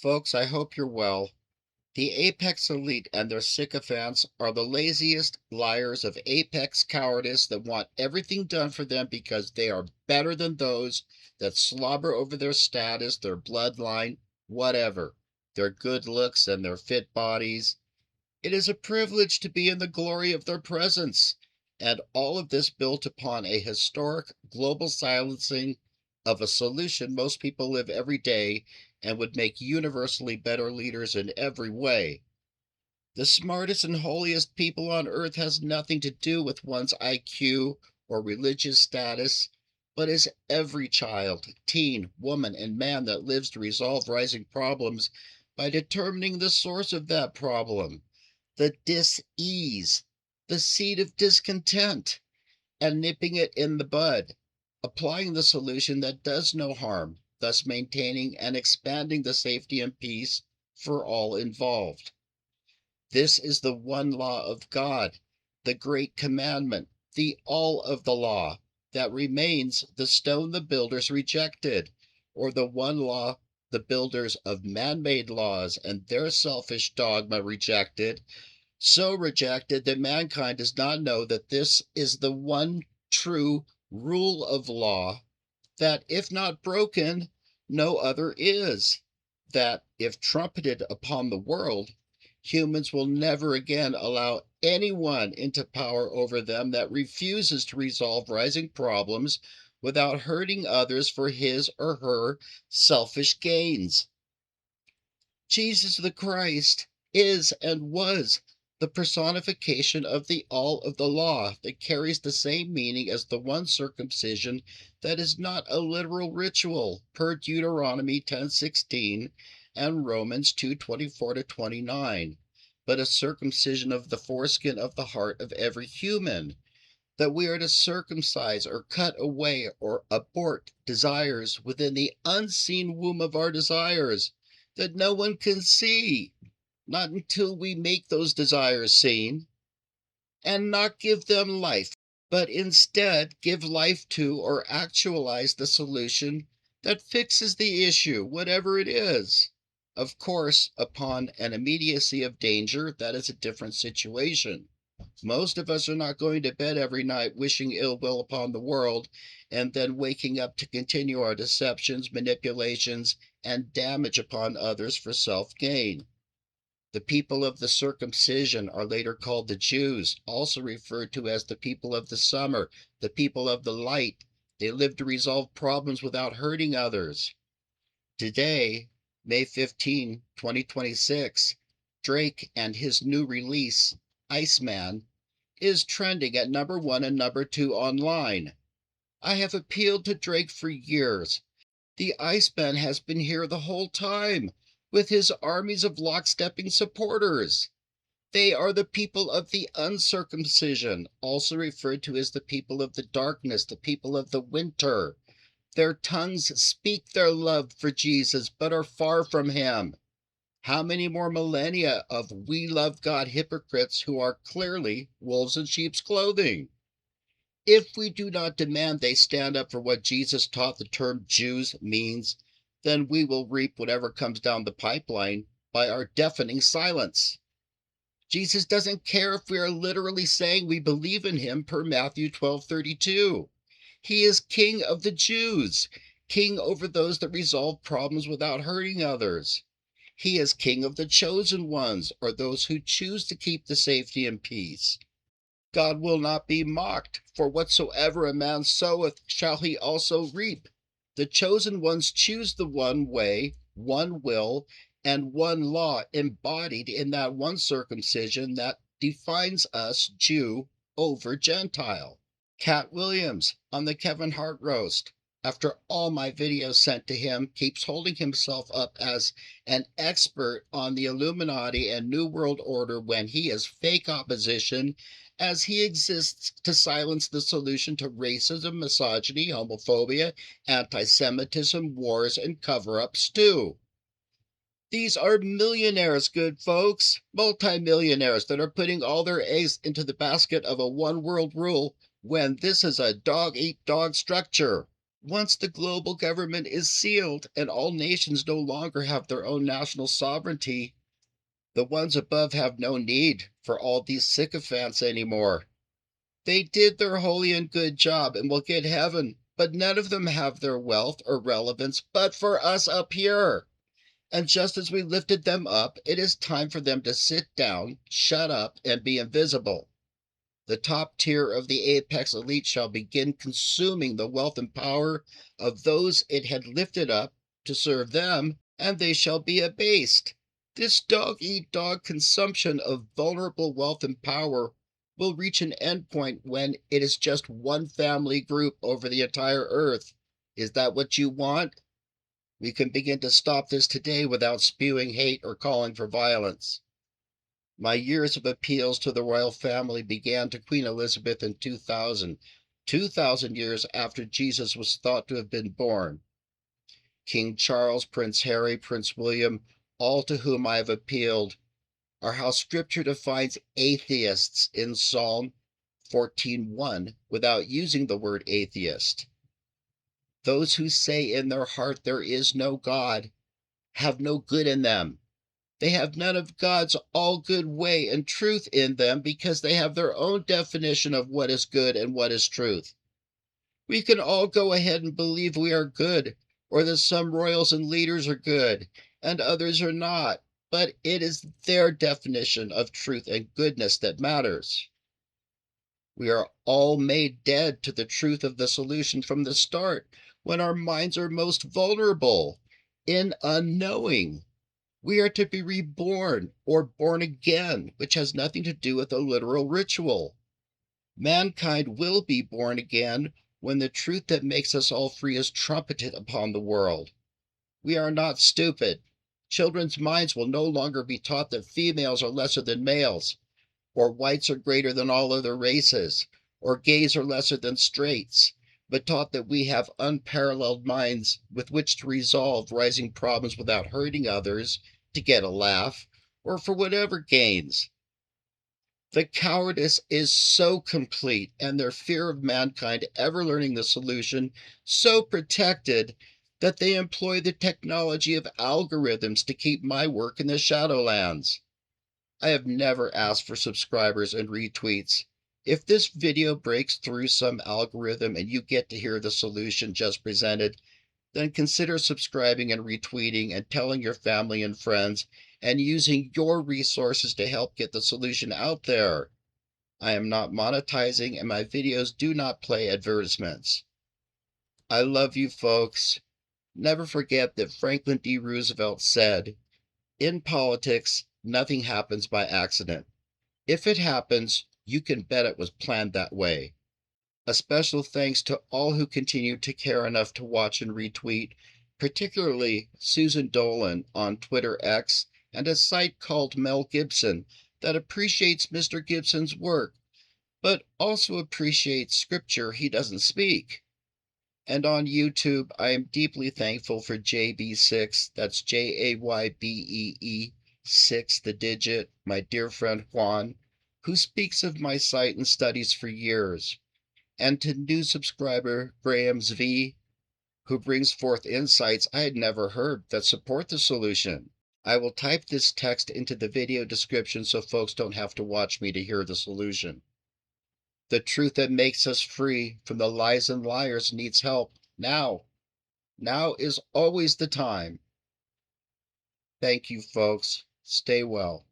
Folks, I hope you're well. The apex elite and their sycophants are the laziest liars of apex cowardice that want everything done for them because they are better than those that slobber over their status, their bloodline, whatever, their good looks and their fit bodies. It is a privilege to be in the glory of their presence, and all of this built upon a historic global silencing of a solution most people live every day and would make universally better leaders in every way. The smartest and holiest people on earth has nothing to do with one's IQ or religious status, but is every child, teen, woman, and man that lives to resolve rising problems by determining the source of that problem, the dis-ease, the seed of discontent, and nipping it in the bud, applying the solution that does no harm, thus maintaining and expanding the safety and peace for all involved. This is the one law of God, the great commandment, the all of the law, that remains the stone the builders rejected, or the one law the builders of man-made laws and their selfish dogma rejected, so rejected that mankind does not know that this is the one true rule of law, that if not broken, no other is, that if trumpeted upon the world, humans will never again allow anyone into power over them that refuses to resolve rising problems without hurting others for his or her selfish gains. Jesus the Christ is and was the personification of the all of the law that carries the same meaning as the one circumcision that is not a literal ritual per Deuteronomy 10:16 and Romans 2:24-29, but a circumcision of the foreskin of the heart of every human, that we are to circumcise or cut away or abort desires within the unseen womb of our desires that no one can see, not until we make those desires seen, and not give them life, but instead give life to or actualize the solution that fixes the issue, whatever it is. Of course, upon an immediacy of danger, that is a different situation. Most of us are not going to bed every night wishing ill will upon the world and then waking up to continue our deceptions, manipulations, and damage upon others for self-gain. The people of the circumcision are later called the Jews, also referred to as the people of the summer, the people of the light. They live to resolve problems without hurting others. Today, May 15, 2026, Drake and his new release, Iceman, is trending at #1 and #2 online. I have appealed to Drake for years. The Iceman has been here the whole time, with his armies of lockstepping supporters. They are the people of the uncircumcision, also referred to as the people of the darkness, the people of the winter. Their tongues speak their love for Jesus, but are far from him. How many more millennia of we love God hypocrites who are clearly wolves in sheep's clothing? If we do not demand they stand up for what Jesus taught the term Jews means, then we will reap whatever comes down the pipeline by our deafening silence. Jesus doesn't care if we are literally saying we believe in him per Matthew 12:32. He is King of the Jews, king over those that resolve problems without hurting others. He is king of the chosen ones, or those who choose to keep the safety and peace. God will not be mocked, for whatsoever a man soweth shall he also reap. The chosen ones choose the one way, one will, and one law embodied in that one circumcision that defines us Jew over Gentile. Katt Williams on the Kevin Hart roast, after all my videos sent to him, keeps holding himself up as an expert on the Illuminati and New World Order when he is fake opposition, as he exists to silence the solution to racism, misogyny, homophobia, anti-Semitism, wars, and cover-ups too. These are millionaires, good folks, multimillionaires that are putting all their eggs into the basket of a one-world rule when this is a dog-eat-dog structure. Once the global government is sealed and all nations no longer have their own national sovereignty, the ones above have no need for all these sycophants anymore. They did their holy and good job and will get heaven, but none of them have their wealth or relevance but for us up here. And just as we lifted them up, it is time for them to sit down, shut up, and be invisible. The top tier of the apex elite shall begin consuming the wealth and power of those it had lifted up to serve them, and they shall be abased. This dog-eat-dog consumption of vulnerable wealth and power will reach an endpoint when it is just one family group over the entire earth. Is that what you want? We can begin to stop this today without spewing hate or calling for violence. My years of appeals to the royal family began to Queen Elizabeth in 2000, 2,000 years after Jesus was thought to have been born. King Charles, Prince Harry, Prince William, all to whom I have appealed, are how Scripture defines atheists in Psalm 14:1 without using the word atheist. Those who say in their heart there is no God have no good in them. They have none of God's all good way and truth in them because they have their own definition of what is good and what is truth. We can all go ahead and believe we are good, or that some royals and leaders are good and others are not, but it is their definition of truth and goodness that matters. We are all made dead to the truth of the solution from the start when our minds are most vulnerable, in unknowing. We are to be reborn or born again, which has nothing to do with a literal ritual. Mankind will be born again when the truth that makes us all free is trumpeted upon the world. We are not stupid. Children's minds will no longer be taught that females are lesser than males, or whites are greater than all other races, or gays are lesser than straights, but taught that we have unparalleled minds with which to resolve rising problems without hurting others, to get a laugh, or for whatever gains. The cowardice is so complete, and their fear of mankind ever learning the solution so protected, that they employ the technology of algorithms to keep my work in the Shadowlands. I have never asked for subscribers and retweets. If this video breaks through some algorithm and you get to hear the solution just presented, then consider subscribing and retweeting and telling your family and friends and using your resources to help get the solution out there. I am not monetizing and my videos do not play advertisements. I love you folks. Never forget that Franklin D. Roosevelt said, "In politics, nothing happens by accident. If it happens, you can bet it was planned that way." A special thanks to all who continue to care enough to watch and retweet, particularly Susan Dolan on Twitter X and a site called Mel Gibson that appreciates Mr. Gibson's work, but also appreciates scripture he doesn't speak. And on YouTube, I am deeply thankful for JB6, that's JAYBEE 6, the digit, my dear friend Juan, who speaks of my site and studies for years, and to new subscriber Graham's V, who brings forth insights I had never heard that support the solution. I will type this text into the video description so folks don't have to watch me to hear the solution. The truth that makes us free from the lies and liars needs help now. Now is always the time. Thank you, folks. Stay well.